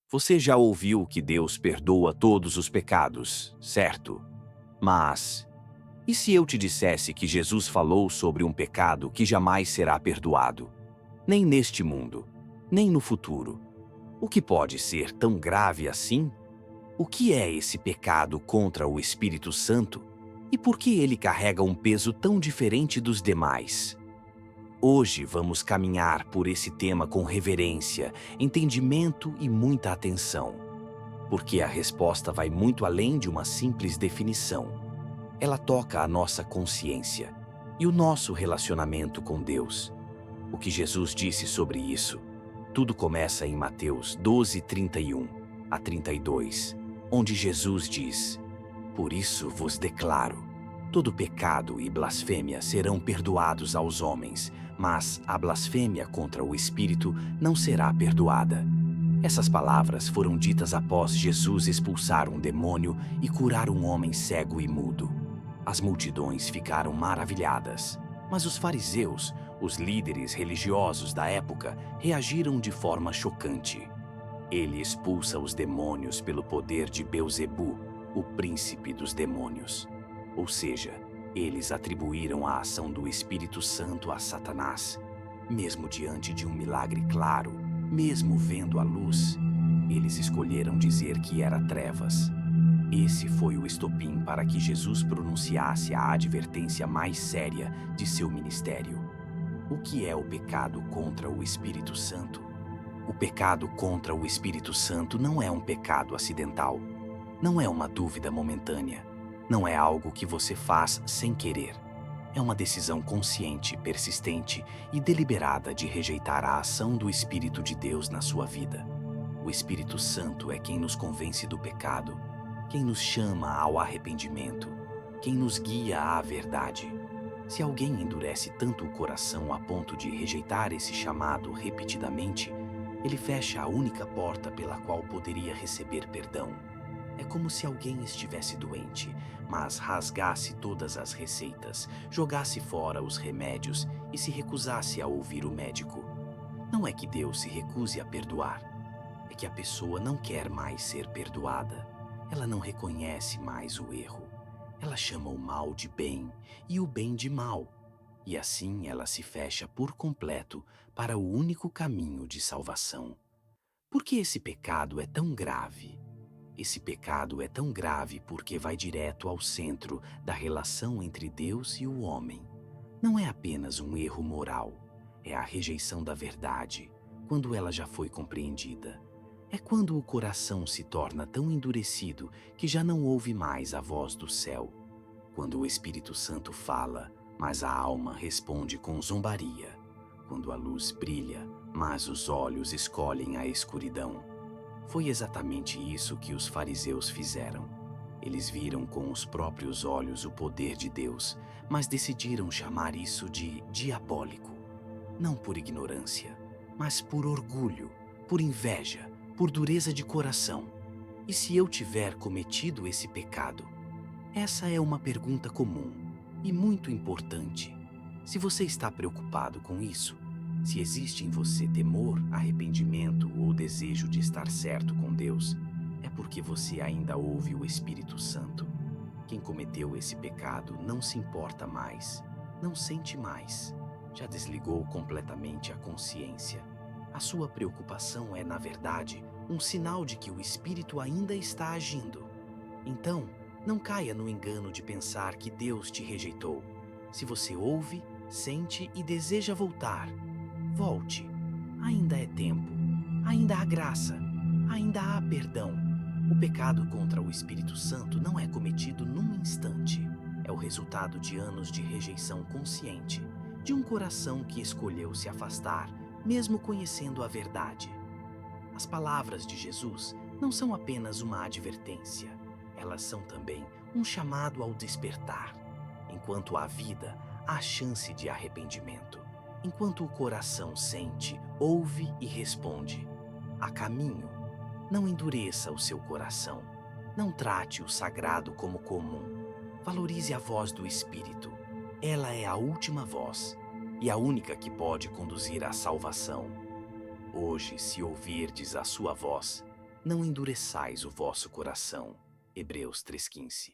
Você já ouviu que Deus perdoa todos os pecados, certo? Mas, e se eu te dissesse que Jesus falou sobre um pecado que jamais será perdoado? Nem neste mundo, nem no futuro. O que pode ser tão grave assim? O que é esse pecado contra o Espírito Santo? E por que ele carrega um peso tão diferente dos demais? Hoje vamos caminhar por esse tema com reverência, entendimento e muita atenção, porque a resposta vai muito além de uma simples definição. Ela toca a nossa consciência e o nosso relacionamento com Deus. O que Jesus disse sobre isso? Tudo começa em Mateus 12, 31 a 32, onde Jesus diz: Por isso vos declaro, todo pecado e blasfêmia serão perdoados aos homens, mas a blasfêmia contra o Espírito não será perdoada. Essas palavras foram ditas após Jesus expulsar um demônio e curar um homem cego e mudo. As multidões ficaram maravilhadas, mas os fariseus, os líderes religiosos da época, reagiram de forma chocante. Ele expulsa os demônios pelo poder de Beelzebu, o príncipe dos demônios. Ou seja, eles atribuíram a ação do Espírito Santo a Satanás. Mesmo diante de um milagre claro, mesmo vendo a luz, eles escolheram dizer que era trevas. Esse foi o estopim para que Jesus pronunciasse a advertência mais séria de seu ministério. O que é o pecado contra o Espírito Santo? O pecado contra o Espírito Santo não é um pecado acidental. Não é uma dúvida momentânea. Não é algo que você faz sem querer. É uma decisão consciente, persistente e deliberada de rejeitar a ação do Espírito de Deus na sua vida. O Espírito Santo é quem nos convence do pecado, quem nos chama ao arrependimento, quem nos guia à verdade. Se alguém endurece tanto o coração a ponto de rejeitar esse chamado repetidamente, ele fecha a única porta pela qual poderia receber perdão. É como se alguém estivesse doente, mas rasgasse todas as receitas, jogasse fora os remédios e se recusasse a ouvir o médico. Não é que Deus se recuse a perdoar, é que a pessoa não quer mais ser perdoada. Ela não reconhece mais o erro. Ela chama o mal de bem e o bem de mal. E assim ela se fecha por completo para o único caminho de salvação. Por que esse pecado é tão grave? Esse pecado é tão grave porque vai direto ao centro da relação entre Deus e o homem. Não é apenas um erro moral, é a rejeição da verdade, quando ela já foi compreendida. É quando o coração se torna tão endurecido que já não ouve mais a voz do céu. Quando o Espírito Santo fala, mas a alma responde com zombaria. Quando a luz brilha, mas os olhos escolhem a escuridão. Foi exatamente isso que os fariseus fizeram. Eles viram com os próprios olhos o poder de Deus, mas decidiram chamar isso de diabólico. Não por ignorância, mas por orgulho, por inveja, por dureza de coração. E se eu tiver cometido esse pecado? Essa é uma pergunta comum e muito importante. Se você está preocupado com isso, se existe em você temor, arrependimento ou desejo de estar certo com Deus, é porque você ainda ouve o Espírito Santo. Quem cometeu esse pecado não se importa mais, não sente mais, já desligou completamente a consciência. A sua preocupação é, na verdade, um sinal de que o Espírito ainda está agindo. Então, não caia no engano de pensar que Deus te rejeitou. Se você ouve, sente e deseja voltar, volte. Ainda é tempo, ainda há graça, ainda há perdão. O pecado contra o Espírito Santo não é cometido num instante. É o resultado de anos de rejeição consciente, de um coração que escolheu se afastar, mesmo conhecendo a verdade. As palavras de Jesus não são apenas uma advertência, elas são também um chamado ao despertar. Enquanto há vida, há chance de arrependimento. Enquanto o coração sente, ouve e responde, há caminho. Não endureça o seu coração. Não trate o sagrado como comum. Valorize a voz do Espírito. Ela é a última voz e a única que pode conduzir à salvação. Hoje, se ouvirdes a sua voz, Não endureçais o vosso coração. Hebreus 3,15.